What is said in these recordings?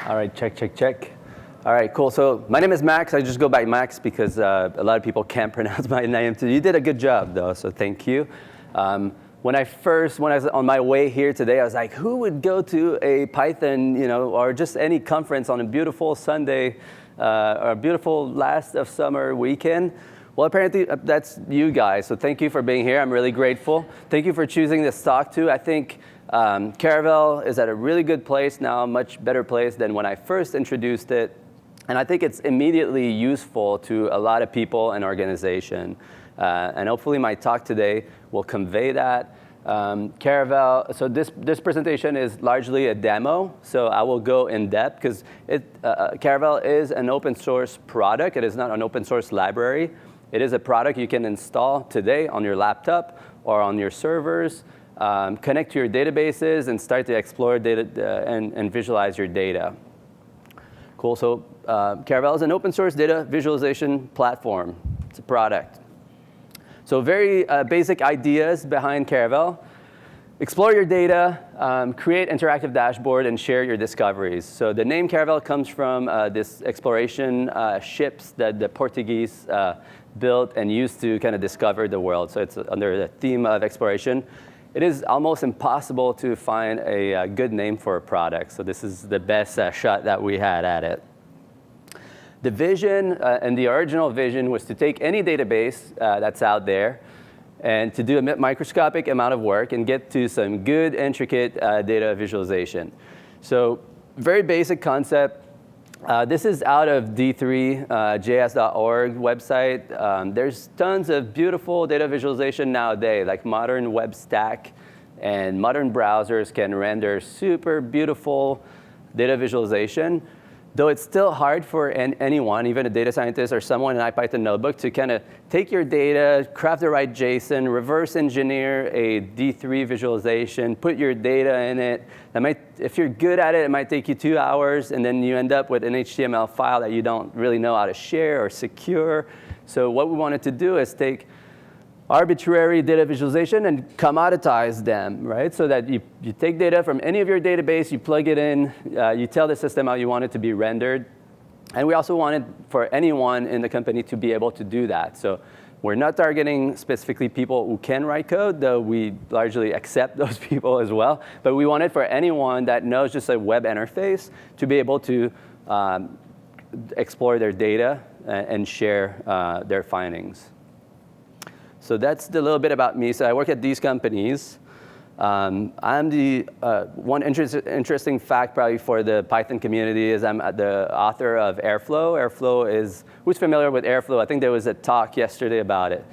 All right, check, check, check. All right, cool. So my name is Max. I just go by Max because a lot of people can't pronounce my name. So you did a good job, though, so thank you. When I was on my way here today, I was like, who would go to a Python, or just any conference on a beautiful Sunday or a beautiful last of summer weekend? Well, apparently that's you guys, so thank you for being here. I'm really grateful. Thank you for choosing this talk, too. I think Caravelle is at a really good place now, a much better place than when I first introduced it. And I think it's immediately useful to a lot of people and organization. And hopefully my talk today will convey that. Caravelle, so this presentation is largely a demo, so I will go in depth because Caravelle is an open source product. It is not an open source library. It is a product you can install today on your laptop or on your servers, connect to your databases, and start to explore data and visualize your data. Cool, so Caravelle is an open source data visualization platform. It's a product. So very basic ideas behind Caravelle. Explore your data, create interactive dashboard, and share your discoveries. So the name Caravelle comes from this exploration ships that the Portuguese built and used to kind of discover the world. So it's under the theme of exploration. It is almost impossible to find a good name for a product. So this is the best shot that we had at it. The vision and the original vision was to take any database that's out there and to do a microscopic amount of work and get to some good, intricate data visualization. So very basic concept. This is out of d3js.org website. There's tons of beautiful data visualization nowadays, like modern web stack and modern browsers can render super beautiful data visualization. Though it's still hard for anyone, even a data scientist or someone in IPython notebook, to kind of take your data, craft the right JSON, reverse engineer a D3 visualization, put your data in it. If you're good at it, it might take you 2 hours, and then you end up with an HTML file that you don't really know how to share or secure. So what we wanted to do is take arbitrary data visualization and commoditize them, right? So that you take data from any of your database, you plug it in, you tell the system how you want it to be rendered. And we also wanted for anyone in the company to be able to do that. So we're not targeting specifically people who can write code, though we largely accept those people as well. But we wanted for anyone that knows just a web interface to be able to explore their data and share their findings. So that's a little bit about me. So I work at these companies. I'm the one interesting fact probably for the Python community is I'm the author of Airflow. Airflow is, who's familiar with Airflow? I think there was a talk yesterday about it.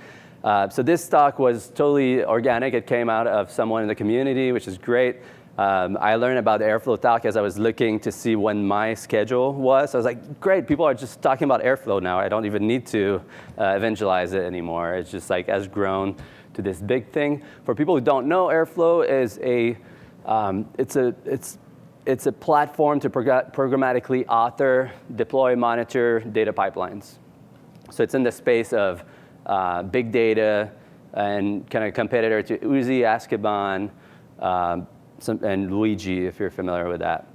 So this talk was totally organic. It came out of someone in the community, which is great. I learned about the Airflow talk as I was looking to see when my schedule was. I was like, great, people are just talking about Airflow now. I don't even need to evangelize it anymore. It's just like has grown to this big thing. For people who don't know, Airflow is it's a platform to programmatically author, deploy, monitor data pipelines. So it's in the space of big data and kind of competitor to Uzi, Azkaban, and Luigi, if you're familiar with that.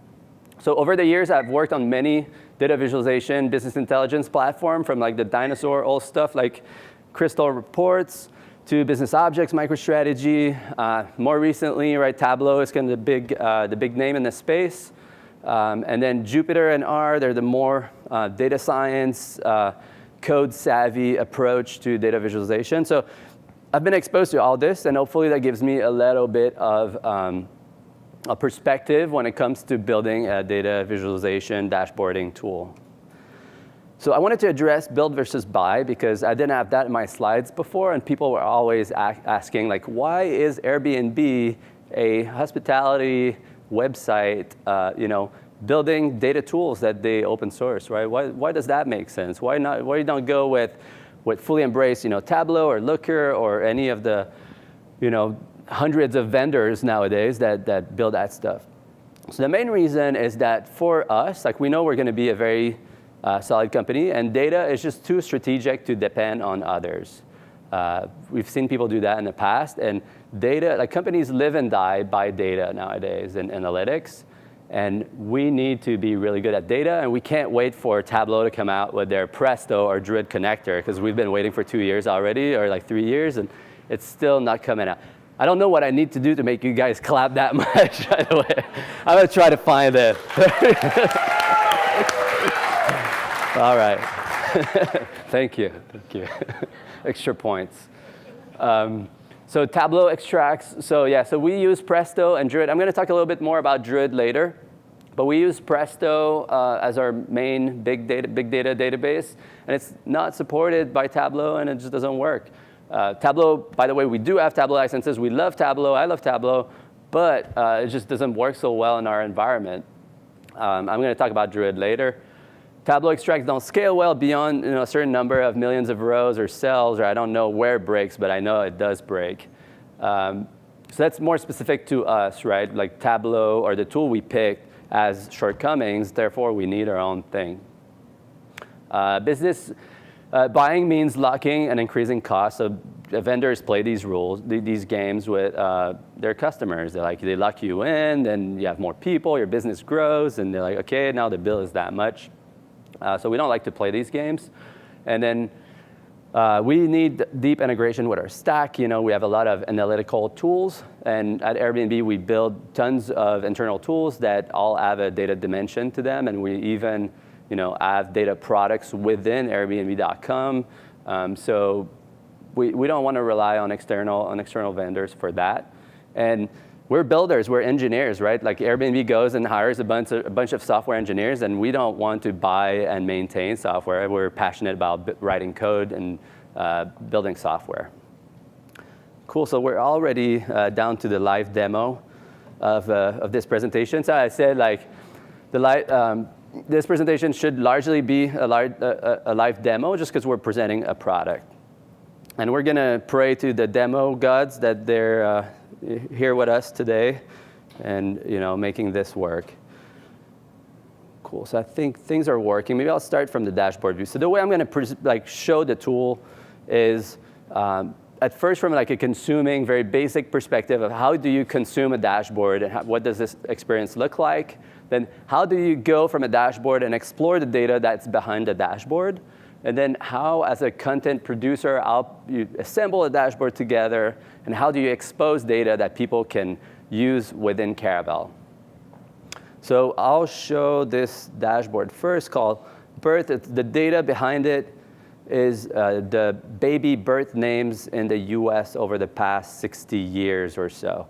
So over the years, I've worked on many data visualization, business intelligence platform, from like the dinosaur old stuff like Crystal Reports to business objects, MicroStrategy. More recently, right, Tableau is kind of the big name in the space. And then Jupyter and R, they're the more data science, code-savvy approach to data visualization. So I've been exposed to all this, and hopefully that gives me a little bit of a perspective when it comes to building a data visualization dashboarding tool. So I wanted to address build versus buy because I didn't have that in my slides before, and people were always asking, like, why is Airbnb, a hospitality website, building data tools that they open source, right? Why does that make sense? Why you don't go with fully embrace, Tableau or Looker or any of the, hundreds of vendors nowadays that build that stuff? So the main reason is that for us, like we know we're going to be a very solid company, and data is just too strategic to depend on others. We've seen people do that in the past, and data, like companies live and die by data nowadays and analytics. And we need to be really good at data, and we can't wait for Tableau to come out with their Presto or Druid connector, because we've been waiting for 2 years already, or like 3 years, and it's still not coming out. I don't know what I need to do to make you guys clap that much, by the way. I'm going to try to find it. All right. Thank you. Thank you. Extra points. So Tableau extracts. So yeah, so we use Presto and Druid. I'm going to talk a little bit more about Druid later. But we use Presto as our main big data database. And it's not supported by Tableau, and it just doesn't work. Tableau, by the way, we do have Tableau licenses. We love Tableau. I love Tableau. But it just doesn't work so well in our environment. I'm going to talk about Druid later. Tableau extracts don't scale well beyond a certain number of millions of rows or cells, or I don't know where it breaks, but I know it does break. So that's more specific to us, right? Like Tableau, or the tool we picked, has shortcomings. Therefore, we need our own thing. Business buying means locking and increasing costs. So vendors play these rules, these games with their customers. They lock you in, then you have more people, your business grows, and they're like, OK, now the bill is that much. So we don't like to play these games. And then we need deep integration with our stack. We have a lot of analytical tools. And at Airbnb, we build tons of internal tools that all have a data dimension to them. And we even have data products within Airbnb.com. So we don't want to rely on external vendors for that. And we're builders, we're engineers, right? Like Airbnb goes and hires a bunch of software engineers, and we don't want to buy and maintain software. We're passionate about writing code and building software. Cool, so we're already down to the live demo of this presentation. So I said this presentation should largely be a live demo, just because we're presenting a product. And we're going to pray to the demo gods that they're here with us today and making this work. Cool. So I think things are working. Maybe I'll start from the dashboard view. So the way I'm going to show the tool is at first from a consuming, very basic perspective of how do you consume a dashboard and what does this experience look like. Then how do you go from a dashboard and explore the data that's behind the dashboard. And then how, as a content producer, you assemble a dashboard together, and how do you expose data that people can use within Caravelle. So I'll show this dashboard first called birth. The data behind it is the baby birth names in the US over the past 60 years or so.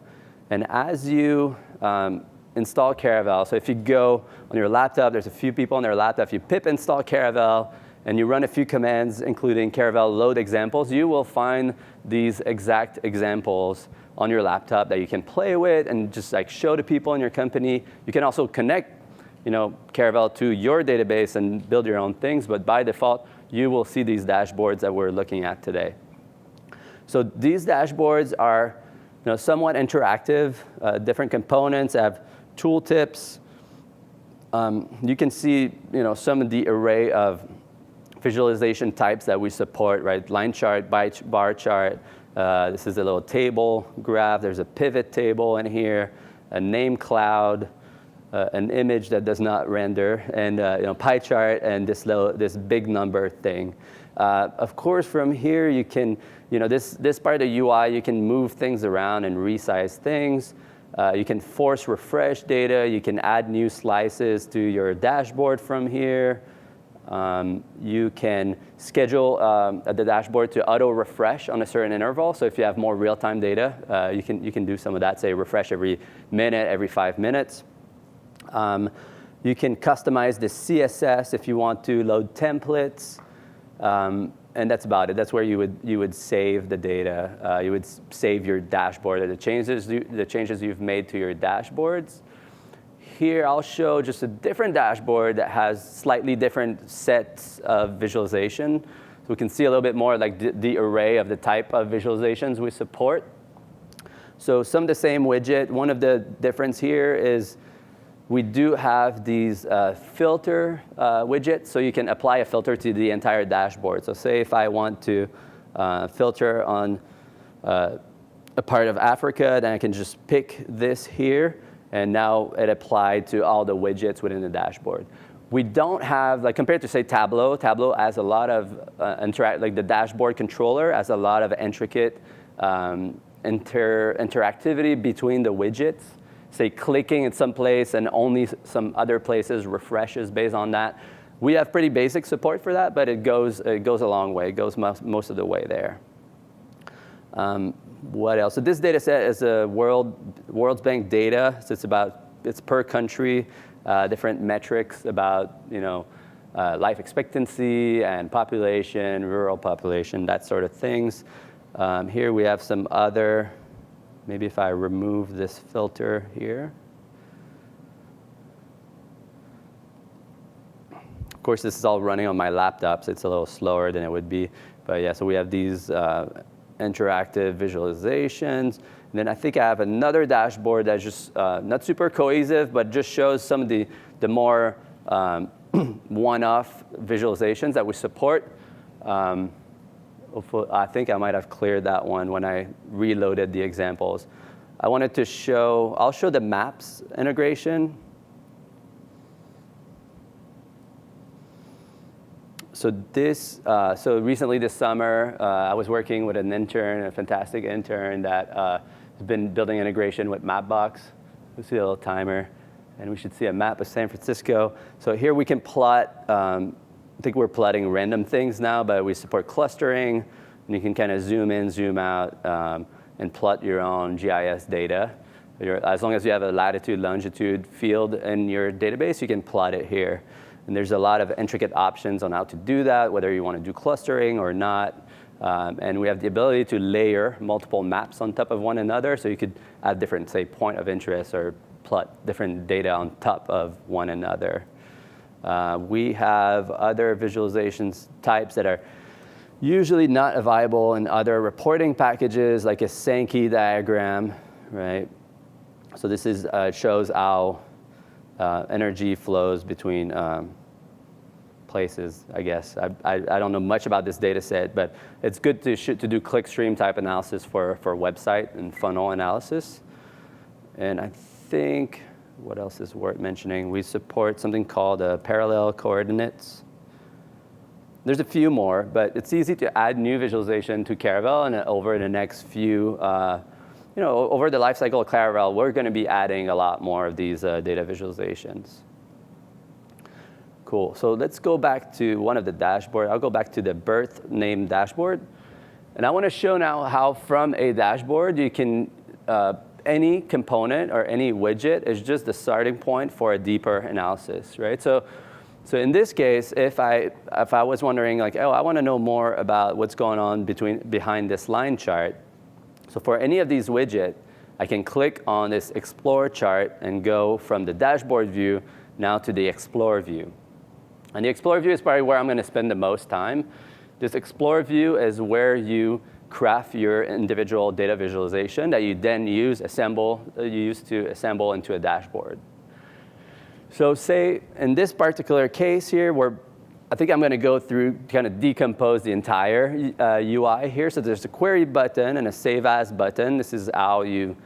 And as you install Caravelle, so if you go on your laptop, there's a few people on their laptop, if you pip install Caravelle, and you run a few commands, including Caravelle load examples, you will find these exact examples on your laptop that you can play with and just show to people in your company. You can also connect Caravelle to your database and build your own things. But by default, you will see these dashboards that we're looking at today. So these dashboards are somewhat interactive. Different components have tooltips. You can see some of the array of visualization types that we support, right? Line chart, bar chart. This is a little table graph. There's a pivot table in here, a name cloud, an image that does not render, and pie chart, and this big number thing. Of course, from here you can, this part of the UI, you can move things around and resize things. You can force refresh data. You can add new slices to your dashboard from here. You can schedule the dashboard to auto-refresh on a certain interval. So if you have more real-time data, you can do some of that, say refresh every minute, every 5 minutes. You can customize the CSS if you want to load templates. And that's about it. That's where you would save the data. You would save your dashboard, the changes you've made to your dashboards. Here, I'll show just a different dashboard that has slightly different sets of visualization. So we can see a little bit more the array of the type of visualizations we support. So some of the same widget. One of the difference here is we do have these filter widgets. So you can apply a filter to the entire dashboard. So say if I want to filter on a part of Africa, then I can just pick this here. And now it applied to all the widgets within the dashboard. We don't have, like compared to say Tableau, Tableau has a lot of like the dashboard controller has a lot of intricate interactivity between the widgets. Say clicking in some place and only some other places refreshes based on that. We have pretty basic support for that, but it goes a long way. It goes most of the way there. What else? So this data set is a World Bank data. So it's per country, different metrics about life expectancy and population, rural population, that sort of things. Here we have some other. Maybe if I remove this filter here. Of course, this is all running on my laptop, so it's a little slower than it would be. But yeah, so we have these interactive visualizations. And then I think I have another dashboard that's just not super cohesive, but just shows some of the more one-off visualizations that we support. I think I might have cleared that one when I reloaded the examples. I'll show the maps integration. So recently this summer, I was working with an intern, a fantastic intern that has been building integration with Mapbox. We see a little timer, and we should see a map of San Francisco. So here we can plot, I think we're plotting random things now, but we support clustering, and you can kind of zoom in, zoom out, and plot your own GIS data. As long as you have a latitude, longitude field in your database, you can plot it here. And there's a lot of intricate options on how to do that, whether you want to do clustering or not. And we have the ability to layer multiple maps on top of one another, so you could add different, say, point of interest or plot different data on top of one another. We have other visualizations types that are usually not available in other reporting packages, like a Sankey diagram, right? So this shows how energy flows between places, I guess. I don't know much about this data set, but it's good to do clickstream type analysis for website and funnel analysis. And I think, what else is worth mentioning? We support something called parallel coordinates. There's a few more, but it's easy to add new visualization to Caravelle, and over the next few, over the lifecycle of Caravelle, we're going to be adding a lot more of these data visualizations. Cool. So let's go back to one of the dashboard. I'll go back to the birth name dashboard, and I want to show now how from a dashboard you can any component or any widget is just the starting point for a deeper analysis, right? So in this case, if I was wondering, like, oh, I want to know more about what's going on behind this line chart. So for any of these widgets, I can click on this Explore chart and go from the dashboard view now to the Explore view. And the Explore view is probably where I'm going to spend the most time. This Explore view is where you craft your individual data visualization that you then use to assemble into a dashboard. So say in this particular case here, I think I'm going to go through, kind of decompose the entire UI here. So there's a query button and a save as button. This is how you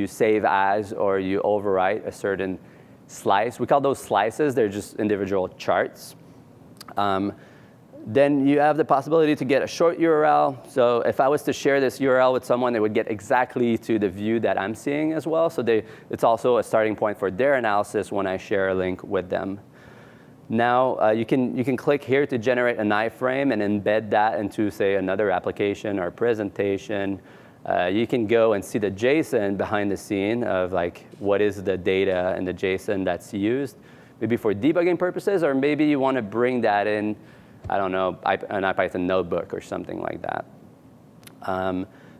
save as or you overwrite a certain slice. We call those slices. They're just individual charts. Then you have the possibility to get a short URL. So if I was to share this URL with someone, they would get exactly to the view that I'm seeing as well. So it's also a starting point for their analysis when I share a link with them. Now you can click here to generate an iframe and embed that into, say, another application or presentation. You can go and see the JSON behind the scene of like what is the data and the JSON that's used, maybe for debugging purposes, or maybe you want to bring that in, I don't know, an IPython notebook or something like that.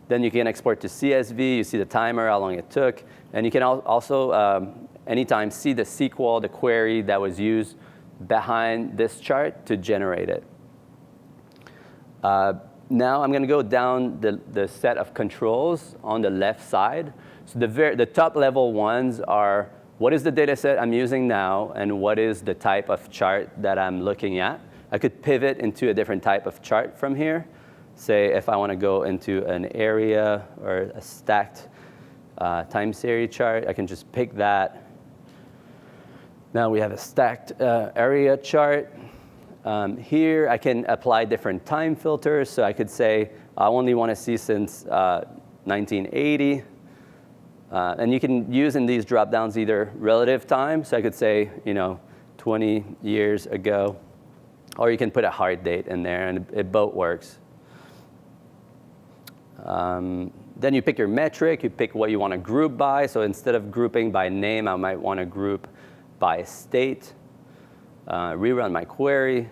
Then you can export to CSV. You see the timer, how long it took. And you can also anytime see the SQL, the query that was used behind this chart to generate it. Now I'm going to go down the set of controls on the left side. So the top level ones are what is the data set I'm using now, and what is the type of chart that I'm looking at. I could pivot into a different type of chart from here. Say if I want to go into an area or a stacked time series chart. I can just pick that. Now we have a stacked area chart. Here I can apply different time filters. So I could say I only want to see since 1980. And you can use in these drop-downs either relative time. So I could say, 20 years ago. Or you can put a hard date in there, and it both works. Then you pick your metric. You pick what you want to group by. So instead of grouping by name, I might want to group by state. Rerun my query.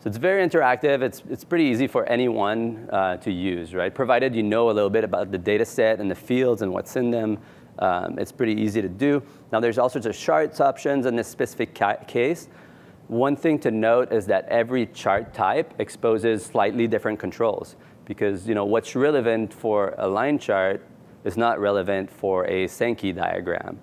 So it's very interactive. It's pretty easy for anyone to use, right? Provided you know a little bit about the data set and the fields and what's in them, it's pretty easy to do. Now there's all sorts of charts options in this specific case. One thing to note is that every chart type exposes slightly different controls, because what's relevant for a line chart is not relevant for a Sankey diagram.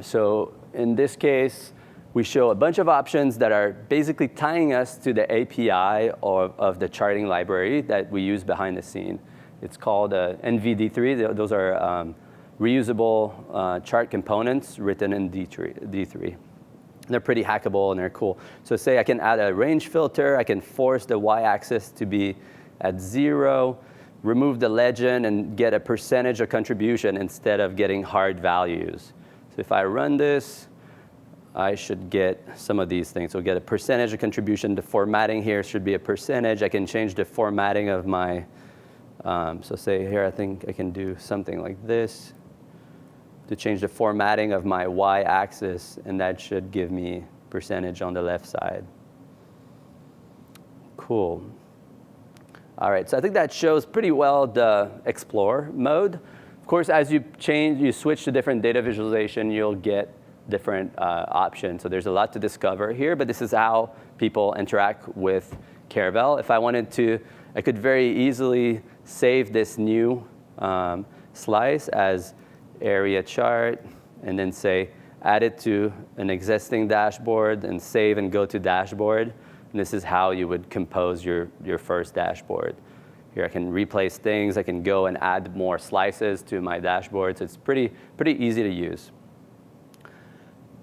So in this case, we show a bunch of options that are basically tying us to the API of the charting library that we use behind the scene. It's called NVD3. Those are reusable chart components written in D3. They're pretty hackable and they're cool. So say I can add a range filter. I can force the y-axis to be at 0, remove the legend, and get a percentage of contribution instead of getting hard values. So if I run this, I should get some of these things. So get a percentage of contribution. The formatting here should be a percentage. I can change the formatting of my, so say here I think I can do something like this to change the formatting of my y-axis, and that should give me percentage on the left side. Cool. All right, so I think that shows pretty well the explore mode. Of course, as you switch to different data visualization, you'll get different options. So there's a lot to discover here, but this is how people interact with Caravelle. If I wanted to, I could very easily save this new slice as area chart, and then say add it to an existing dashboard, and save and go to dashboard. And this is how you would compose your first dashboard. Here I can replace things. I can go and add more slices to my dashboard. So it's pretty easy to use.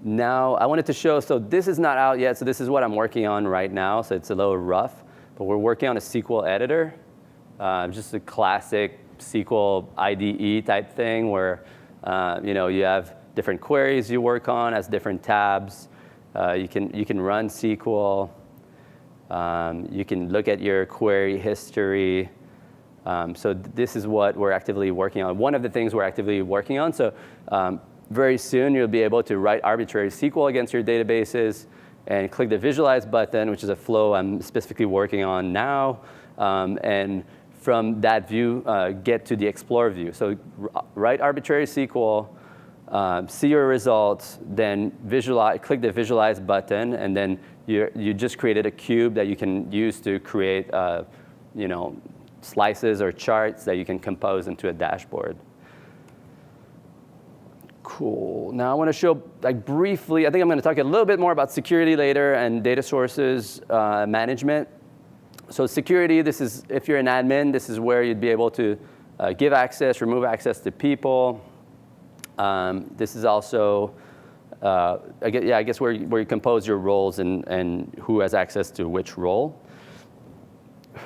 Now, I wanted to show, so this is not out yet, so this is what I'm working on right now, so it's a little rough, but we're working on a SQL editor, just a classic SQL IDE type thing where you have different queries you work on as different tabs. You can run SQL. You can look at your query history. So this is what we're actively working on. One of the things we're actively working on. So very soon, you'll be able to write arbitrary SQL against your databases and click the Visualize button, which is a flow I'm specifically working on now. And from that view, get to the Explore view. So write arbitrary SQL, see your results, then click the Visualize button, and then you just created a cube that you can use to create slices or charts that you can compose into a dashboard. Cool. Now I want to show briefly, I think I'm going to talk a little bit more about security later and data sources management. So security, this is, if you're an admin, this is where you'd be able to give access, remove access to people. This is also, I guess where you compose your roles and who has access to which role.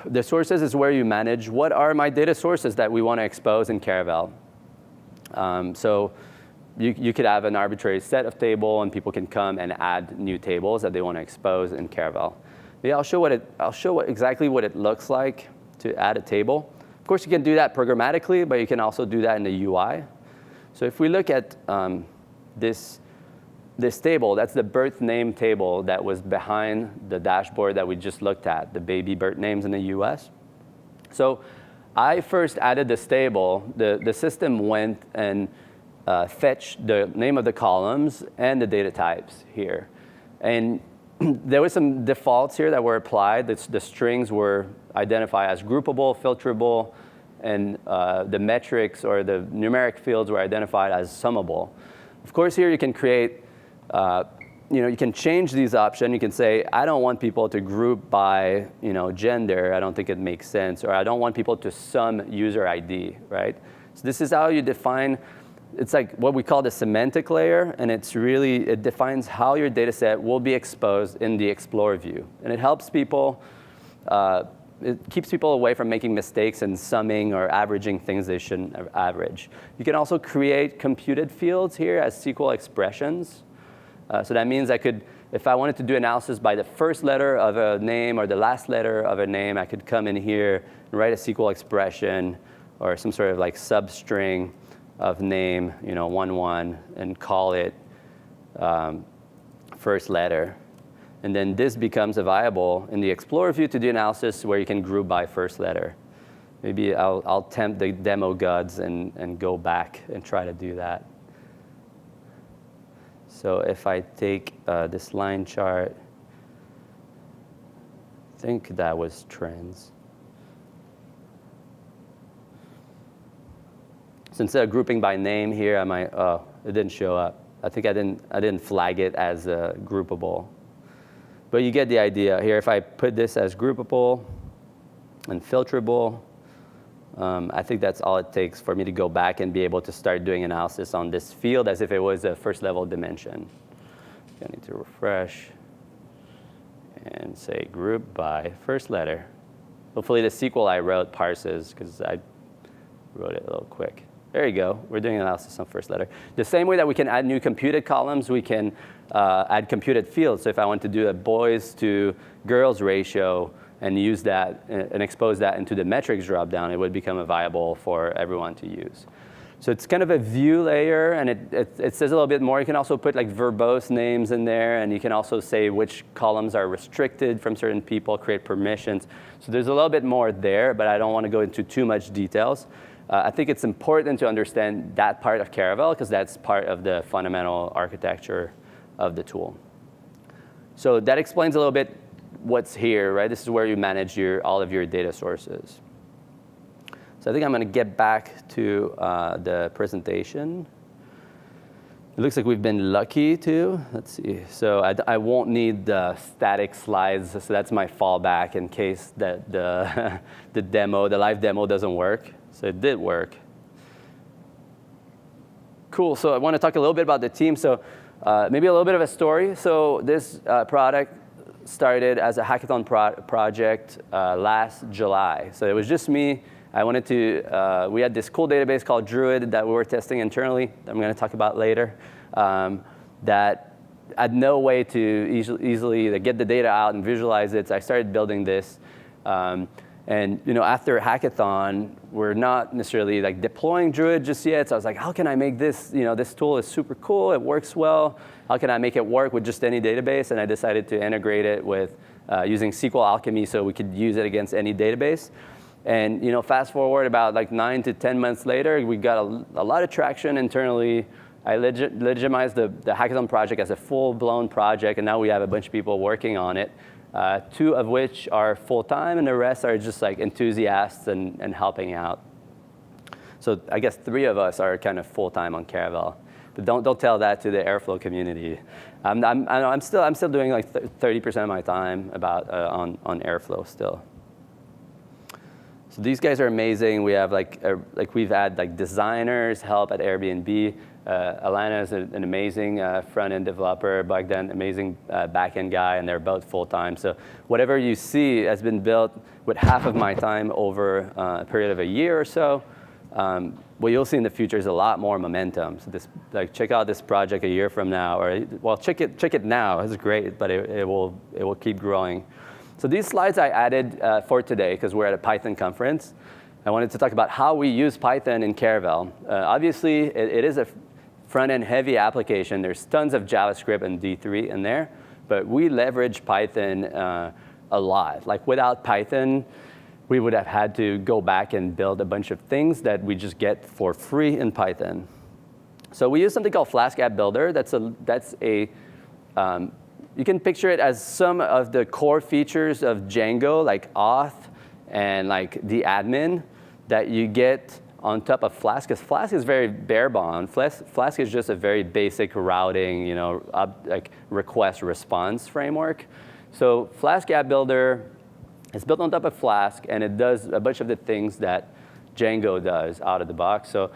The sources is where you manage what are my data sources that we want to expose in Caravelle. So you could have an arbitrary set of table, and people can come and add new tables that they want to expose in Caravelle. Yeah, I'll show exactly what it looks like to add a table. Of course, you can do that programmatically, but you can also do that in the UI. So if we look at this table, that's the birth name table that was behind the dashboard that we just looked at, the baby birth names in the US. So I first added this table. The system went and fetched the name of the columns and the data types here. And there were some defaults here that were applied. The strings were identified as groupable, filterable, and the metrics or the numeric fields were identified as summable. Of course, here you can create, you can change these options. You can say, I don't want people to group by gender. I don't think it makes sense. Or I don't want people to sum user ID, right? So this is how you define, it's like what we call the semantic layer, and it defines how your data set will be exposed in the Explorer view. And it helps people, it keeps people away from making mistakes and summing or averaging things they shouldn't average. You can also create computed fields here as SQL expressions. So that means I could, if I wanted to do analysis by the first letter of a name or the last letter of a name, I could come in here and write a SQL expression or some sort of like substring of name, 11, and call it first letter. And then this becomes viable in the Explorer view to do analysis where you can group by first letter. Maybe I'll tempt the demo gods and go back and try to do that. So if I take this line chart, I think that was trends. So instead of grouping by name here, I might, oh, it didn't show up. I think I didn't flag it as groupable. But you get the idea here. If I put this as groupable and filterable, I think that's all it takes for me to go back and be able to start doing analysis on this field as if it was a first level dimension. I need to refresh and say group by first letter. Hopefully the SQL I wrote parses because I wrote it a little quick. There you go. We're doing analysis on first letter. The same way that we can add new computed columns, we can add computed fields. So if I want to do a boys to girls ratio and use that and expose that into the metrics dropdown, it would become viable for everyone to use. So it's kind of a view layer, and it says a little bit more. You can also put like verbose names in there, and you can also say which columns are restricted from certain people, create permissions. So there's a little bit more there, but I don't want to go into too much details. I think it's important to understand that part of Caravelle because that's part of the fundamental architecture of the tool. So that explains a little bit what's here, right? This is where you manage all of your data sources. So I think I'm going to get back to the presentation. It looks like we've been lucky too. Let's see. So I won't need the static slides. So that's my fallback in case that the live demo doesn't work. So it did work. Cool. So I want to talk a little bit about the team. So maybe a little bit of a story. So this product started as a hackathon project last July. So it was just me. I wanted to, we had this cool database called Druid that we were testing internally that I'm going to talk about later that had no way to easily get the data out and visualize it. So I started building this. And after a hackathon, we're not necessarily like deploying Druid just yet. So I was like, how can I make this? This tool is super cool. It works well. How can I make it work with just any database? And I decided to integrate it with using SQL Alchemy so we could use it against any database. And fast forward about like 9 to 10 months later, we got a lot of traction internally. I legitimized the hackathon project as a full-blown project, and now we have a bunch of people working on it. 2 of which are full-time, and the rest are just like enthusiasts and helping out. So I guess 3 of us are kind of full-time on Caravelle. But don't tell that to the Airflow community. I'm still doing like 30% of my time on Airflow still. So these guys are amazing. We have we've had like designers help at Airbnb. Alana is an amazing front-end developer, Bogdan, amazing back-end guy, and they're both full-time. So whatever you see has been built with half of my time over a period of a year or so. What you'll see in the future is a lot more momentum. So check out this project a year from now, or check it now. It's great, but it will keep growing. So these slides I added for today because we're at a Python conference. I wanted to talk about how we use Python in Caravelle. Obviously, it is a front-end heavy application. There's tons of JavaScript and D3 in there, but we leverage Python a lot. Like without Python, we would have had to go back and build a bunch of things that we just get for free in Python. So we use something called Flask AppBuilder. You can picture it as some of the core features of Django, like auth and like the admin that you get on top of Flask, because Flask is very bare bone. Flask is just a very basic routing, like request response framework. So Flask AppBuilder is built on top of Flask, and it does a bunch of the things that Django does out of the box. So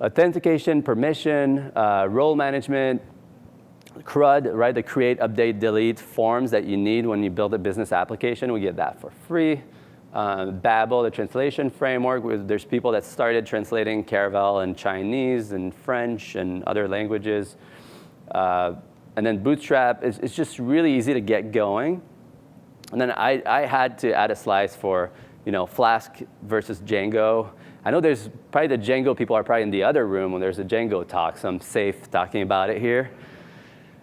authentication, permission, role management, CRUD, right, the create, update, delete forms that you need when you build a business application. We get that for free. Babel, the translation framework, there's people that started translating Caravelle in Chinese and French and other languages. And then Bootstrap is just really easy to get going. And then I had to add a slice for Flask versus Django. I know there's probably the Django people are probably in the other room when there's a Django talk, so I'm safe talking about it here.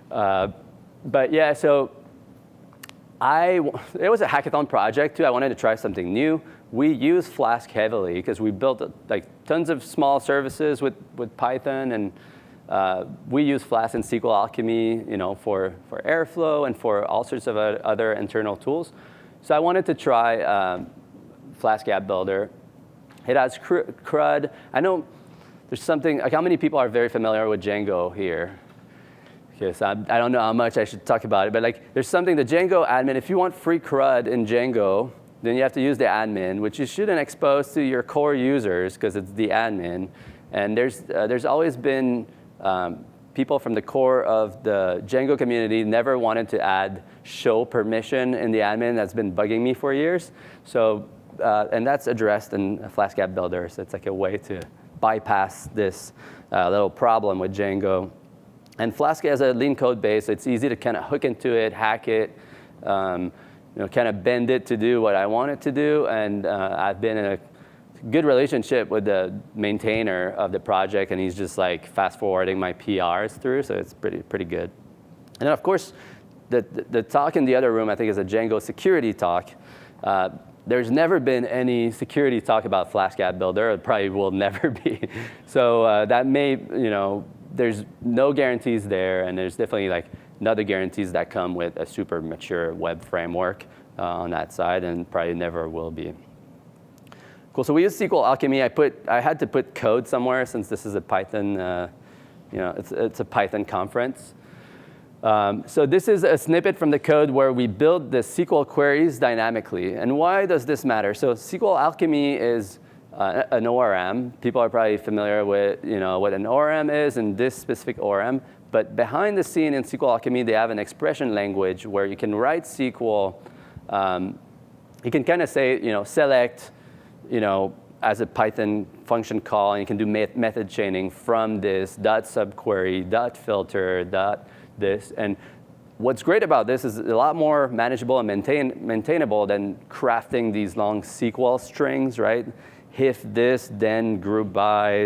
But yeah, so it was a hackathon project too. I wanted to try something new. We use Flask heavily because we built like tons of small services with Python, and we use Flask and SQL Alchemy, for Airflow and for all sorts of other internal tools. So I wanted to try Flask AppBuilder. It has CRUD. I know there's something like how many people are very familiar with Django here? So I don't know how much I should talk about it, but like there's something, the Django admin, if you want free CRUD in Django, then you have to use the admin, which you shouldn't expose to your core users because it's the admin. And there's always been people from the core of the Django community never wanted to add show permission in the admin. That's been bugging me for years. So, and that's addressed in Flask AppBuilder. So it's like a way to bypass this little problem with Django. And Flask has a lean code base. So it's easy to kind of hook into it, hack it, kind of bend it to do what I want it to do. And I've been in a good relationship with the maintainer of the project, and he's just like fast forwarding my PRs through. So it's pretty good. And then of course, the talk in the other room I think is a Django security talk. There's never been any security talk about Flask AppBuilder. It probably will never be. So that may, there's no guarantees there, and there's definitely like other guarantees that come with a super mature web framework on that side, and probably never will be. Cool. So we use SQL Alchemy. I had to put code somewhere since this is a Python. It's a Python conference. So this is a snippet from the code where we build the SQL queries dynamically. And why does this matter? So SQL Alchemy is an ORM. People are probably familiar with what an ORM is and this specific ORM. But behind the scene in SQL Alchemy, they have an expression language where you can write SQL. You can kind of say, select, as a Python function call, and you can do method chaining from this .subquery, .filter, this. And what's great about this is a lot more manageable and maintainable than crafting these long SQL strings, right? If this, then group by,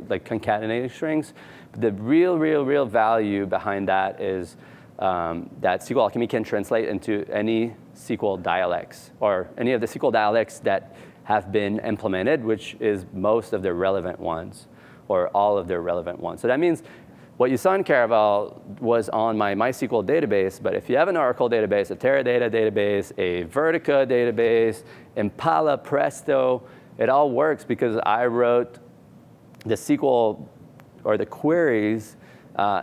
like concatenated strings. But the real value behind that is that SQL Alchemy can translate into any SQL dialects, or any of the SQL dialects that have been implemented, which is most of the relevant ones, or all of the relevant ones. So that means what you saw in Caravelle was on my MySQL database, but if you have an Oracle database, a Teradata database, a Vertica database, Impala, Presto, it all works because I wrote the SQL or the queries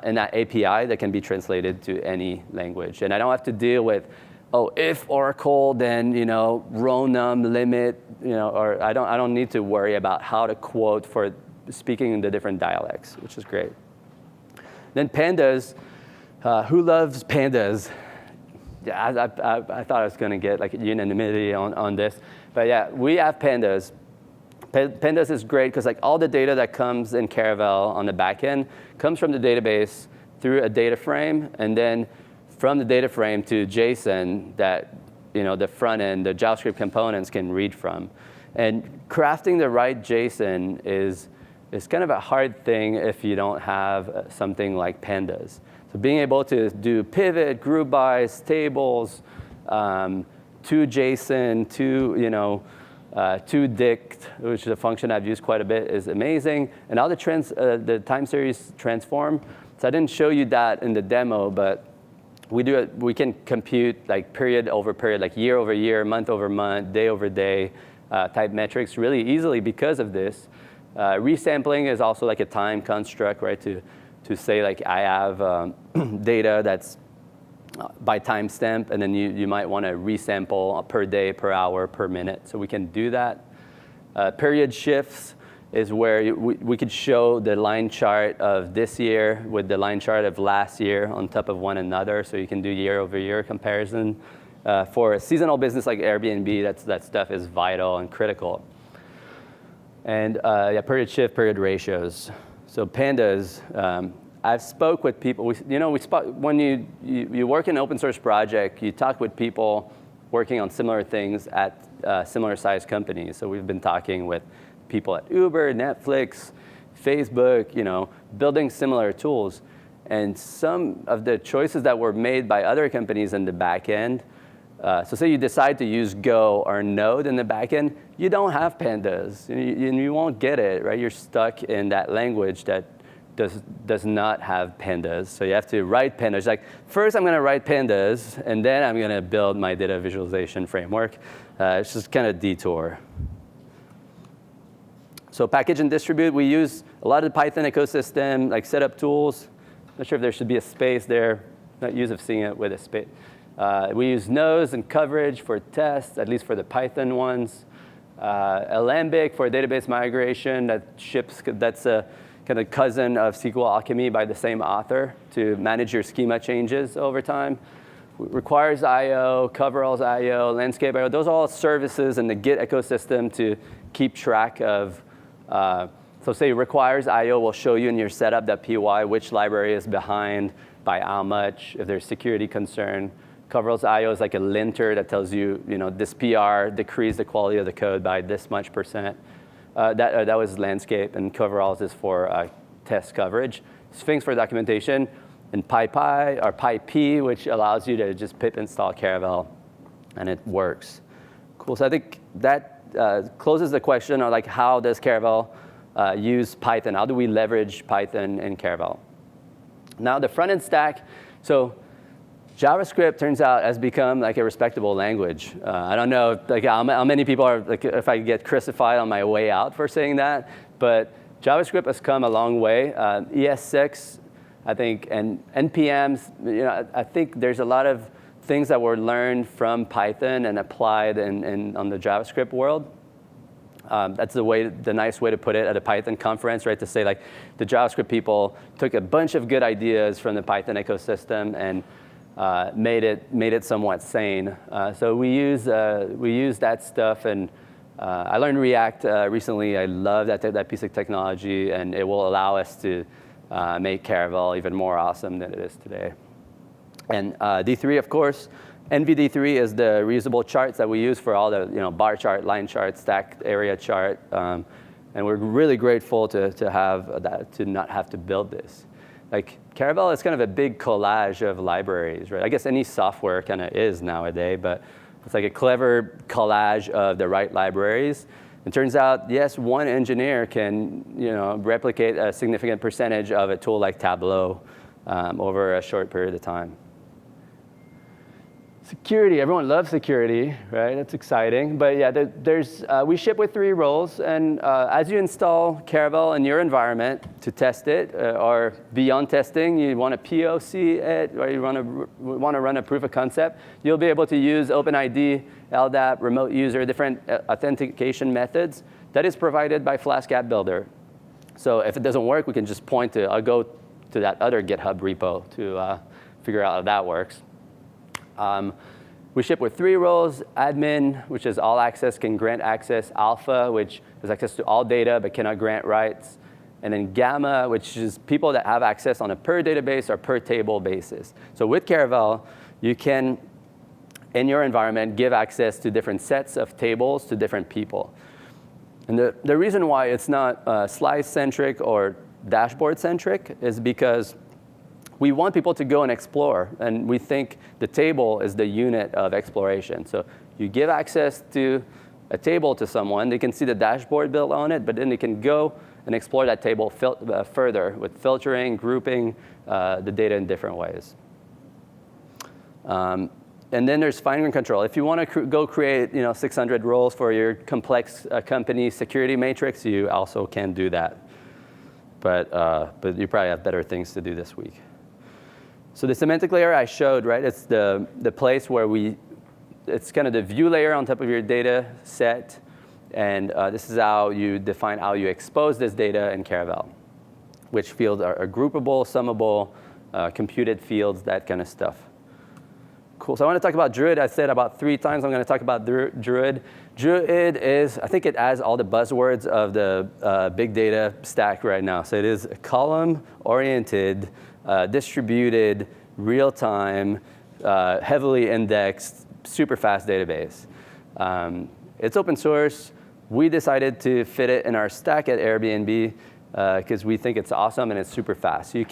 in that API that can be translated to any language. And I don't have to deal with, if Oracle, then row num limit, or I don't need to worry about how to quote for speaking in the different dialects, which is great. Then pandas, who loves pandas? Yeah, I thought I was going to get like unanimity on this, but yeah, we have pandas. Pandas is great because like all the data that comes in Caravelle on the back end comes from the database through a data frame, and then from the data frame to JSON that the front end, the JavaScript components can read from. And crafting the right JSON is kind of a hard thing if you don't have something like pandas. So being able to do pivot, group bys, tables, to JSON, to dict, which is a function I've used quite a bit, is amazing. And all the time series transform. So I didn't show you that in the demo, but we can compute like period over period, like year over year, month over month, day over day type metrics really easily because of this. Resampling is also like a time construct, right? To say like I have data that's by timestamp, and then you might want to resample per day, per hour, per minute. So we can do that. Period shifts is where we could show the line chart of this year with the line chart of last year on top of one another, so you can do year-over-year comparison. For a seasonal business like Airbnb, that stuff is vital and critical. And yeah, period shift, period ratios. So pandas, I've spoke with people. When you work in an open source project, you talk with people working on similar things at similar sized companies. So we've been talking with people at Uber, Netflix, Facebook, building similar tools. And some of the choices that were made by other companies in the back end, so say you decide to use Go or Node in the back end, you don't have pandas, and you won't get it, right? You're stuck in that language that does not have pandas. So you have to write pandas. Like, first I'm going to write pandas, and then I'm going to build my data visualization framework. It's just kind of detour. So package and distribute, we use a lot of the Python ecosystem, like setup tools. Not sure if there should be a space there. Not used of seeing it with a space. We use nose and coverage for tests, at least for the Python ones. Alembic for database migration that ships, that's a kind of cousin of SQL Alchemy by the same author to manage your schema changes over time. Requires I/O, coveralls I/O, landscape I/O. Those are all services in the Git ecosystem to keep track of. So say requires I/O will show you in your setup.py which library is behind by how much, if there's security concern. Coveralls I/O is like a linter that tells you, this PR decreased the quality of the code by this much percent. That was landscape, and coveralls is for test coverage. Sphinx for documentation, and PyPy or PyP, which allows you to just pip install Caravelle, and it works. Cool. So I think that closes the question of like, how does Caravelle use Python? How do we leverage Python in Caravelle? Now the front end stack. So JavaScript turns out has become like a respectable language. I don't know how many people are, if I get crucified on my way out for saying that, but JavaScript has come a long way. ES6, I think, and NPMs, I think there's a lot of things that were learned from Python and applied on the JavaScript world. That's the nice way to put it at a Python conference, right? To say like the JavaScript people took a bunch of good ideas from the Python ecosystem and made it somewhat sane. So we use that stuff, and I learned React recently. I love that piece of technology, and it will allow us to make Caravelle even more awesome than it is today. And D3, of course, NVD3 is the reusable charts that we use for all the bar chart, line chart, stacked area chart, and we're really grateful to have that, to not have to build this. Like Caravelle is kind of a big collage of libraries, right? I guess any software kind of is nowadays, but it's like a clever collage of the right libraries. It turns out, yes, one engineer can replicate a significant percentage of a tool like Tableau over a short period of time. Security, everyone loves security, right? That's exciting. But yeah, we ship with 3 roles. And as you install Caravelle in your environment to test it, or beyond testing, you want to POC it, or you want to run a proof of concept, you'll be able to use OpenID, LDAP, remote user, different authentication methods that is provided by Flask AppBuilder. So if it doesn't work, we can just I'll go to that other GitHub repo to figure out how that works. We ship with 3 roles: admin, which is all access, can grant access; alpha, which has access to all data but cannot grant rights; and then gamma, which is people that have access on a per database or per table basis. So with Caravelle, you can, in your environment, give access to different sets of tables to different people. And the reason why it's not slice-centric or dashboard-centric is because we want people to go and explore, and we think the table is the unit of exploration. So you give access to a table to someone, they can see the dashboard built on it, but then they can go and explore that table further with filtering, grouping the data in different ways. And then there's fine-grained control. If you want to go create 600 roles for your complex company security matrix, you also can do that. But you probably have better things to do this week. So the semantic layer I showed, right? It's the place where it's kind of the view layer on top of your data set. And this is how you define how you expose this data in Caravelle, which fields are groupable, summable, computed fields, that kind of stuff. Cool, so I want to talk about Druid. I said about 3 times I'm going to talk about Druid. Druid is, I think it has all the buzzwords of the big data stack right now. So it is a column-oriented, distributed, real-time, heavily indexed, super fast database. It's open source. We decided to fit it in our stack at Airbnb because we think it's awesome and it's super fast. So you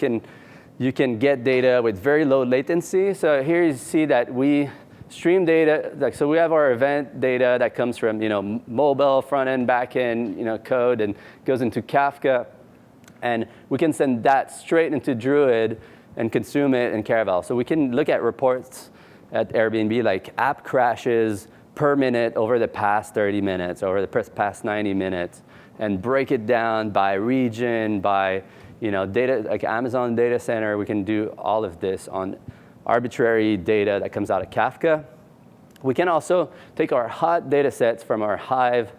can get data with very low latency. So here you see that we stream data. So we have our event data that comes from mobile, front end, back end, code, and goes into Kafka. And we can send that straight into Druid and consume it in Caravelle. So we can look at reports at Airbnb like app crashes per minute over the past 30 minutes, over the past 90 minutes, and break it down by region, by data, like Amazon data center. We can do all of this on arbitrary data that comes out of Kafka. We can also take our hot data sets from our Hive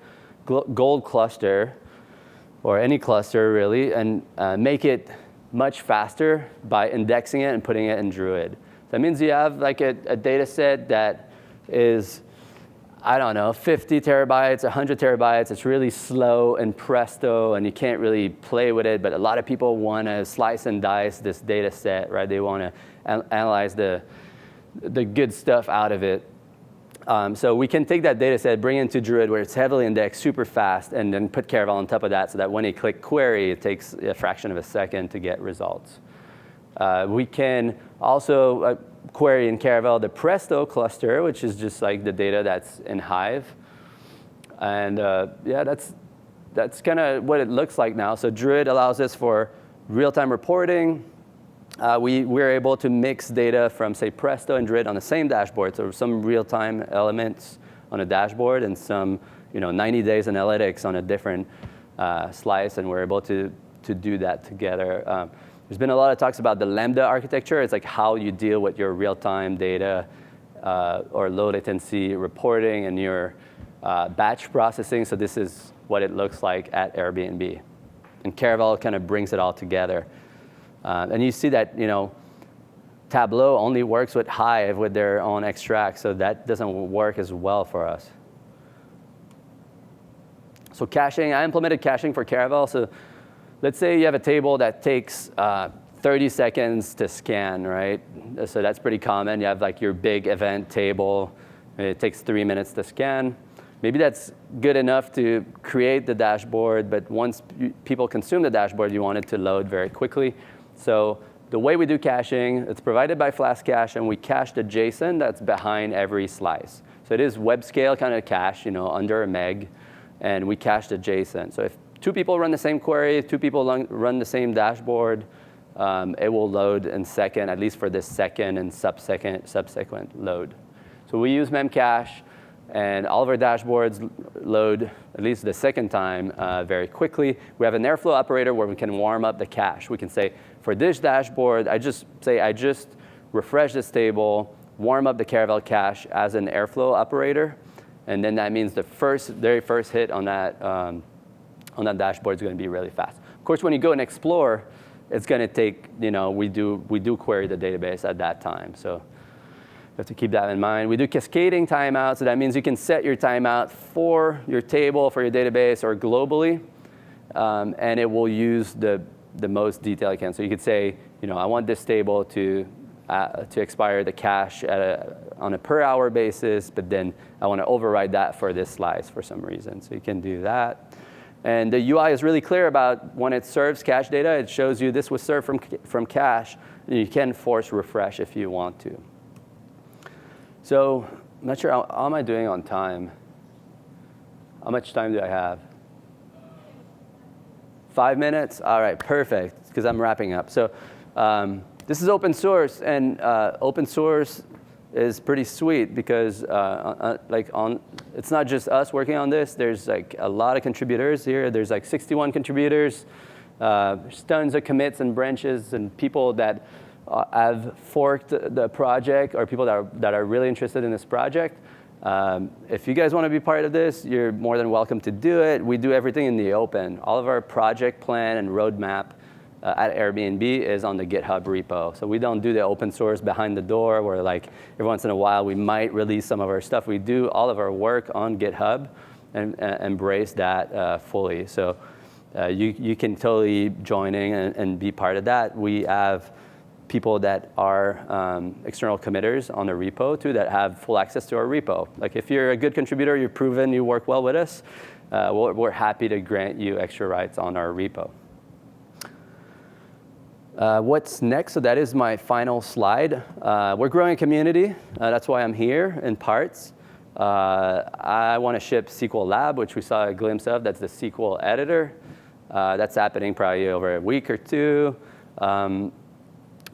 gold cluster, or any cluster really, and make it much faster by indexing it and putting it in Druid. That means you have like a data set that is, I don't know, 50 terabytes, 100 terabytes. It's really slow and presto, and you can't really play with it. But a lot of people want to slice and dice this data set, right? They want to analyze the good stuff out of it. So we can take that data set, bring it into Druid where it's heavily indexed, super fast, and then put Caravelle on top of that so that when you click query, it takes a fraction of a second to get results. We can also query in Caravelle the Presto cluster, which is just like the data that's in Hive. And yeah, that's kind of what it looks like now. So Druid allows us for real-time reporting. We're able to mix data from, say, Presto and Druid on the same dashboard. So some real-time elements on a dashboard and some 90 days analytics on a different slice, and we're able to do that together. There's been a lot of talks about the Lambda architecture. It's like how you deal with your real-time data or low latency reporting and your batch processing. So this is what it looks like at Airbnb. And Caravelle kind of brings it all together. And you see that Tableau only works with Hive with their own extract, so that doesn't work as well for us. So caching, I implemented caching for Caravelle. So let's say you have a table that takes 30 seconds to scan, right? So that's pretty common. You have like your big event table. It takes 3 minutes to scan. Maybe that's good enough to create the dashboard, but once people consume the dashboard, you want it to load very quickly. So the way we do caching, it's provided by Flask Cache, and we cache the JSON that's behind every slice. So it is web scale kind of cache, under a meg, and we cache the JSON. So if 2 people run the same query, 2 people run the same dashboard, it will load in second, at least for this second and subsequent load. So we use memcache, and all of our dashboards load at least the second time very quickly. We have an airflow operator where we can warm up the cache. We can say, for this dashboard, I just refresh this table, warm up the Caravelle cache as an airflow operator, and then that means the very first hit on that dashboard is going to be really fast. Of course, when you go and explore, it's going to take, we do query the database at that time. So you have to keep that in mind. We do cascading timeout, so that means you can set your timeout for your table, for your database, or globally, and it will use the most detail it can. So you could say, I want this table to expire the cache on a per hour basis, but then I want to override that for this slice for some reason. So you can do that. And the UI is really clear about when it serves cache data. It shows you this was served from cache, and you can force refresh if you want to. So I'm not sure, how am I doing on time? How much time do I have? 5 minutes? All right, perfect, because I'm wrapping up. So this is open source, and open source is pretty sweet because it's not just us working on this. There's like a lot of contributors here. There's like 61 contributors. There's tons of commits and branches and people that have forked the project, or people that are really interested in this project. If you guys want to be part of this, you're more than welcome to do it. We do everything in the open. All of our project plan and roadmap at Airbnb is on the GitHub repo. So we don't do the open source behind the door where like every once in a while we might release some of our stuff. We do all of our work on GitHub and embrace that fully. So you can totally join in and be part of that. We have people that are external committers on the repo too that have full access to our repo. Like if you're a good contributor, you've proven you work well with us, we're happy to grant you extra rights on our repo. What's next? So that is my final slide. We're growing a community. That's why I'm here in parts. I want to ship Sql Lab, which we saw a glimpse of. That's the SQL editor. That's happening probably over a week or two.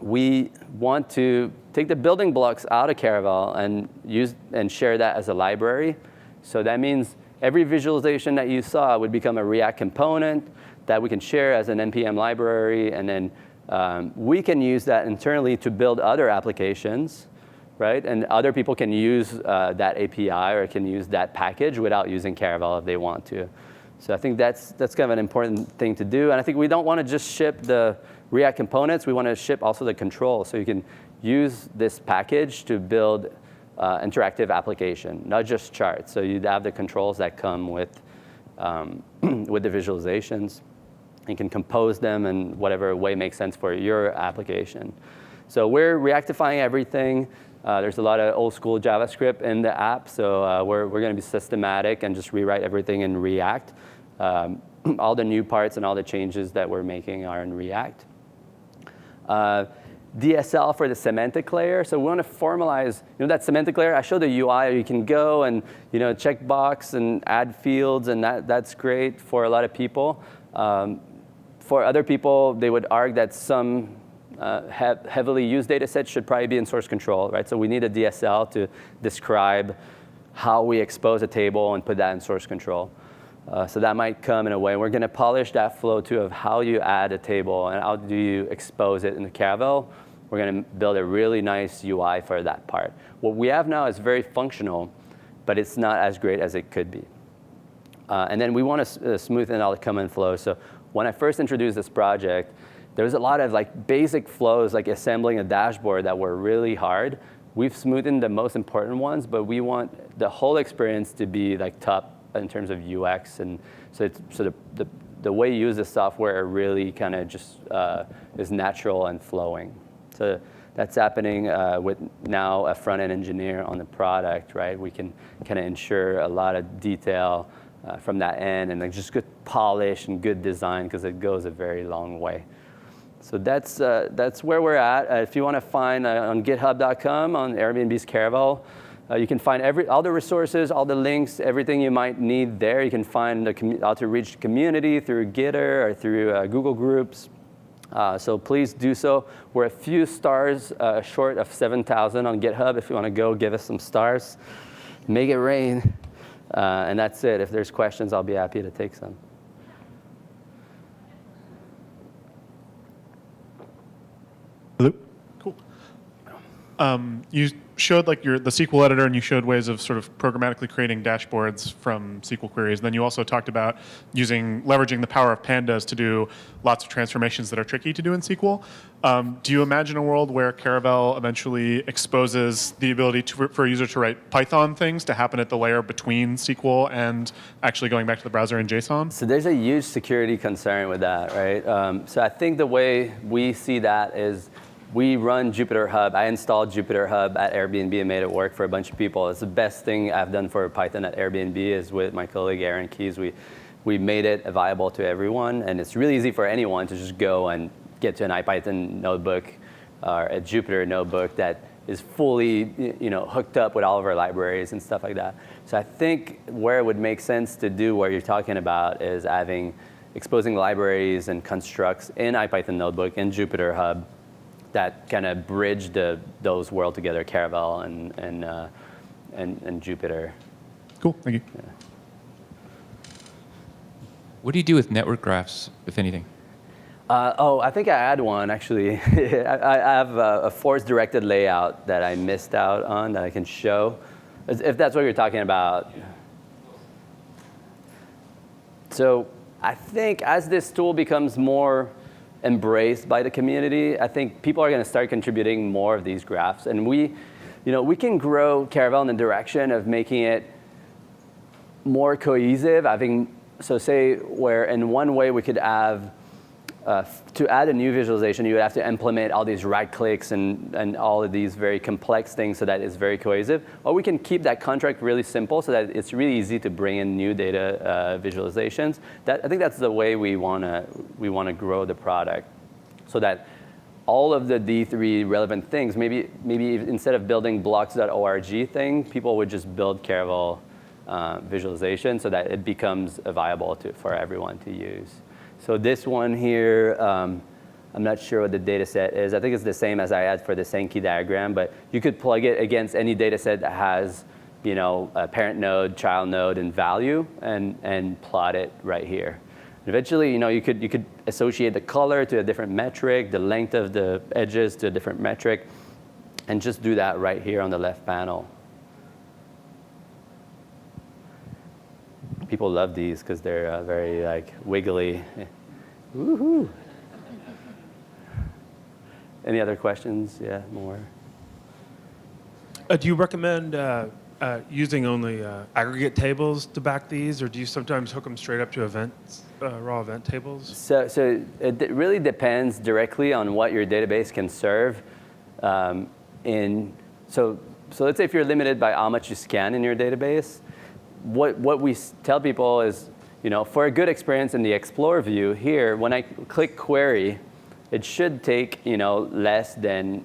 We want to take the building blocks out of Caravelle and use and share that as a library. So that means every visualization that you saw would become a React component that we can share as an NPM library, and then we can use that internally to build other applications, right? And other people can use that API or can use that package without using Caravelle if they want to. So I think that's kind of an important thing to do. And I think we don't want to just ship the React components. We want to ship also the control. So you can use this package to build interactive application, not just charts. So you'd have the controls that come with the visualizations. You can compose them in whatever way makes sense for your application. So we're reactifying everything. There's a lot of old school JavaScript in the app. So we're going to be systematic and just rewrite everything in React. All the new parts and all the changes that we're making are in React. DSL for the semantic layer. So we want to formalize, that semantic layer. I showed the UI. You can go and, check box and add fields, and that's great for a lot of people. For other people, they would argue that some heavily used data sets should probably be in source control, right? So we need a DSL to describe how we expose a table and put that in source control. So that might come in a way. We're going to polish that flow too of how you add a table and how do you expose it in the Caravelle. We're going to build a really nice UI for that part. What we have now is very functional, but it's not as great as it could be. And then we want to smoothen all the command flows. So when I first introduced this project, there was a lot of basic flows, like assembling a dashboard, that were really hard. We've smoothened the most important ones, but we want the whole experience to be top in terms of UX. And so the way you use the software really kind of just is natural and flowing. So that's happening with now a front-end engineer on the product, right? We can kind of ensure a lot of detail from that end, and just good polish and good design, because it goes a very long way. So that's where we're at. If you want to find on github.com, on Airbnb's Caravelle, you can find all the resources, all the links, everything you might need there. You can find how to reach the community through Gitter or through Google Groups. So please do so. We're a few stars short of 7,000 on GitHub. If you want to go, give us some stars. Make it rain. And that's it. If there's questions, I'll be happy to take some. Hello? Cool. You showed the SQL editor, and you showed ways of sort of programmatically creating dashboards from SQL queries. And then you also talked about leveraging the power of pandas to do lots of transformations that are tricky to do in SQL. Do you imagine a world where Caravelle eventually exposes the ability for a user to write Python things to happen at the layer between SQL and actually going back to the browser in JSON? So there's a huge security concern with that, right? So I think the way we see that is we run Jupyter Hub. I installed Jupyter Hub at Airbnb and made it work for a bunch of people. It's the best thing I've done for Python at Airbnb is with my colleague Aaron Keys. We made it viable to everyone, and it's really easy for anyone to just go and get to an IPython notebook or a Jupyter notebook that is fully hooked up with all of our libraries and stuff like that. So I think where it would make sense to do what you're talking about is exposing libraries and constructs in IPython notebook in Jupyter Hub that kind of bridge those worlds together, Caravelle and Jupyter. Cool, thank you. Yeah. What do you do with network graphs, if anything? I think I had one, actually. I have a force-directed layout that I missed out on that I can show. if that's what you're talking about. So I think as this tool becomes more embraced by the community, I think people are going to start contributing more of these graphs. And we can grow Caravelle in the direction of making it more cohesive. So say where in one way we could have, to add a new visualization, you would have to implement all these right clicks and all of these very complex things so that it's very cohesive. Or we can keep that contract really simple so that it's really easy to bring in new data visualizations. I think that's the way we want to grow the product, so that all of the D3 relevant things, maybe instead of building blocks.org thing, people would just build Caravelle visualization so that it becomes viable for everyone to use. So this one here, I'm not sure what the data set is. I think it's the same as I had for the Sankey diagram, but you could plug it against any data set that has a parent node, child node, and value, and plot it right here. Eventually, you could associate the color to a different metric, the length of the edges to a different metric, and just do that right here on the left panel. People love these because they're very wiggly. Woohoo! Any other questions? Yeah, more. Do you recommend using only aggregate tables to back these, or do you sometimes hook them straight up to events, raw event tables? So it really depends directly on what your database can serve. So let's say if you're limited by how much you scan in your database, what we tell people is, for a good experience in the Explore view here, when I click query, it should take less than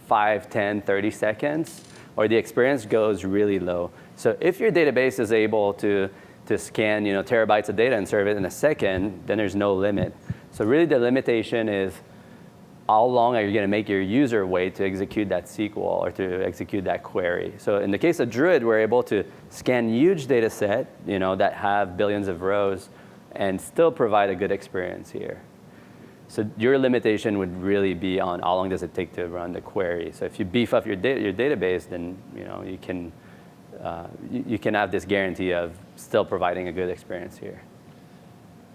5, 10, 30 seconds, or the experience goes really low. So if your database is able to scan terabytes of data and serve it in a second, then there's no limit. So really the limitation is how long are you going to make your user wait to execute that SQL or to execute that query. So in the case of Druid, we're able to scan huge data set that have billions of rows and still provide a good experience here. So your limitation would really be on how long does it take to run the query. So if you beef up your database, then you can have this guarantee of still providing a good experience here.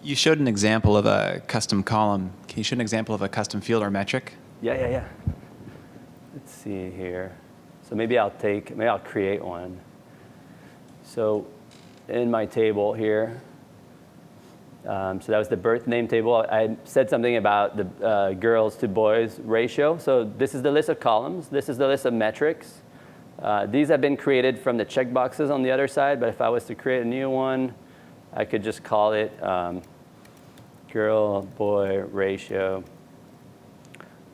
You showed an example of a custom column. Can you show an example of a custom field or metric? Yeah. Let's see here. So maybe I'll create one. So in my table here, so that was the birth name table. I said something about the girls to boys ratio. So this is the list of columns. This is the list of metrics. These have been created from the checkboxes on the other side, but if I was to create a new one, I could just call it girl-boy ratio.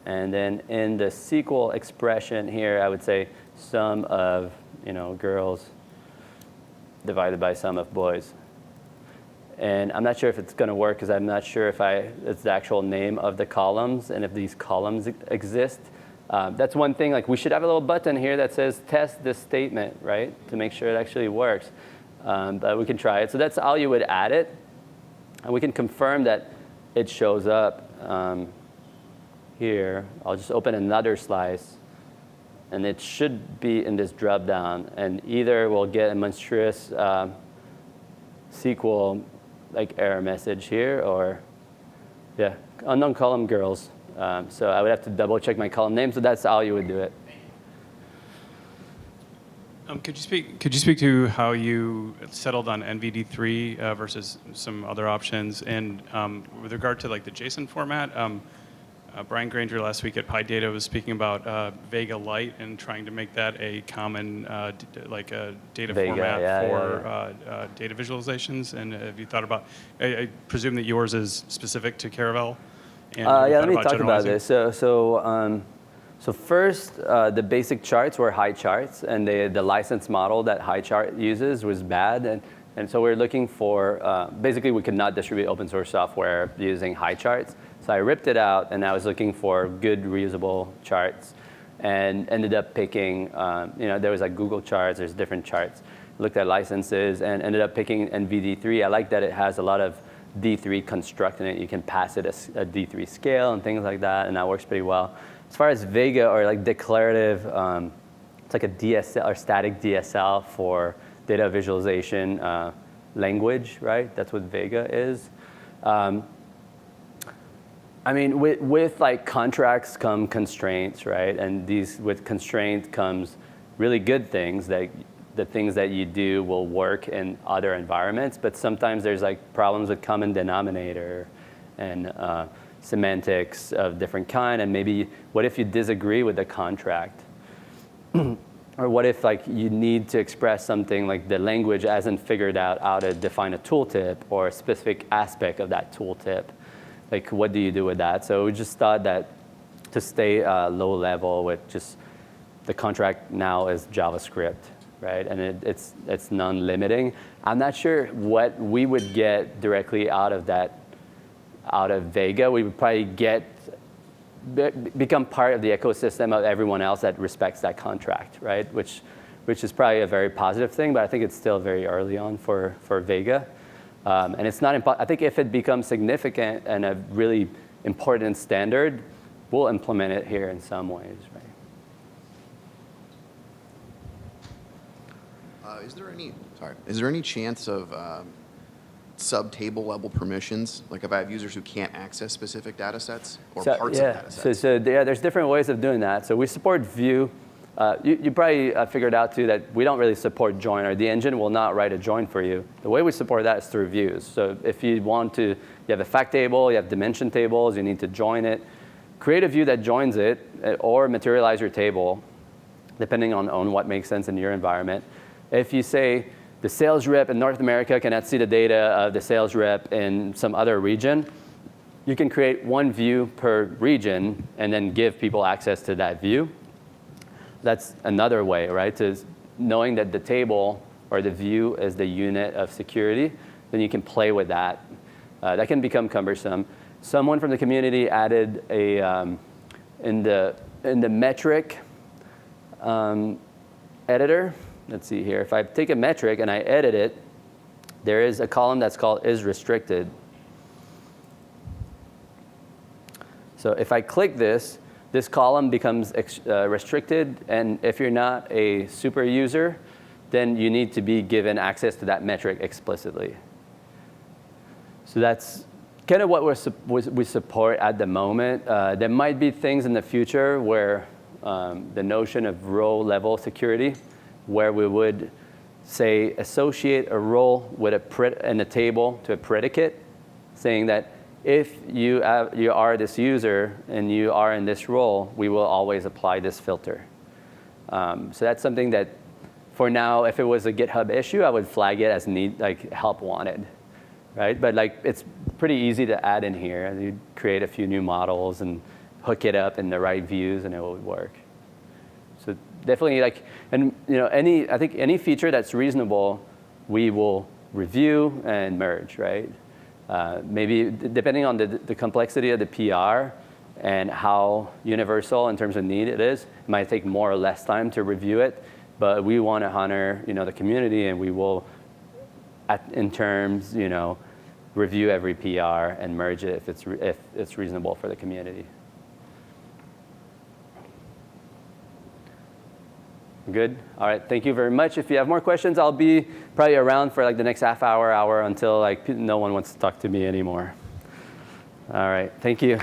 And then in the SQL expression here, I would say sum of girls divided by sum of boys. And I'm not sure if it's going to work because I'm not sure if it's the actual name of the columns and if these columns exist. That's one thing. We should have a little button here that says test this statement, right, to make sure it actually works. But we can try it. So that's how you would add it. And we can confirm that it shows up here. I'll just open another slice. And it should be in this drop-down. And either we'll get a monstrous SQL error message here, or unknown column girls. So I would have to double check my column name. So that's how you would do it. Could you speak to how you settled on NVD3 versus some other options? And with regard to the JSON format, Brian Granger last week at PyData was speaking about Vega Lite and trying to make that a common data Vega, format for data visualizations. And have you thought about? I presume that yours is specific to Caravelle. And let me talk about this. So first, the basic charts were high charts, and the license model that high chart uses was bad. And so we're looking for, basically we could not distribute open source software using high charts. So I ripped it out, and I was looking for good reusable charts, and ended up picking, there was Google Charts, there's different charts. Looked at licenses, and ended up picking NVD3. I like that it has a lot of D3 construct in it. You can pass it a D3 scale and things like that, and that works pretty well. As far as Vega or declarative It's like a DSL or static DSL for data visualization language, right? That's what Vega is. I mean, with like contracts come constraints, right? And with constraint comes really good things, that the things that you do will work in other environments, but sometimes there's like problems with common denominator and semantics of different kind, and maybe what if you disagree with the contract? Or what if like you need to express something like the language hasn't figured out how to define a tooltip or a specific aspect of that tooltip? Like, what do you do with that? So we just thought that to stay low level with just the contract now is JavaScript, right? And it's non-limiting. I'm not sure what we would get directly out of Vega. We would probably become part of the ecosystem of everyone else that respects that contract, right? Which is probably a very positive thing, but I think it's still very early on for Vega. And it's not I think if it becomes significant and a really important standard, we'll implement it here in some ways, right? Is there any chance of sub-table level permissions? Like if I have users who can't access specific data sets or parts of data sets? So there's different ways of doing that. So we support Vue. You probably figured out too that we don't really support join, or the engine will not write a join for you. The way we support that is through views. So if you have a fact table, you have dimension tables, you need to join it, create a view that joins it, or materialize your table, depending on what makes sense in your environment. If you say the sales rep in North America cannot see the data of the sales rep in some other region, you can create one view per region and then give people access to that view. That's another way, right? To knowing that the table or the view is the unit of security, then you can play with that. That can become cumbersome. Someone from the community added in the metric editor. Let's see here. If I take a metric and I edit it, there is a column that's called is restricted. So if I click this column becomes restricted, and if you're not a super user, then you need to be given access to that metric explicitly. So that's kind of what we support at the moment. There might be things in the future where the notion of row level security, where we would say associate a role with in a table to a predicate, saying that if you are this user and you are in this role, we will always apply this filter. So that's something that, for now, if it was a GitHub issue, I would flag it as help wanted, right? But it's pretty easy to add in here. You create a few new models and hook it up in the right views, and it will work. So definitely, I think any feature that's reasonable, we will review and merge, right? Maybe depending on the complexity of the PR and how universal in terms of need it is, it might take more or less time to review it. But we want to honor, the community, and we will, in terms, review every PR and merge it if it's reasonable for the community. Good. All right. Thank you very much. If you have more questions, I'll be probably around for the next half hour until no one wants to talk to me anymore. All right. Thank you.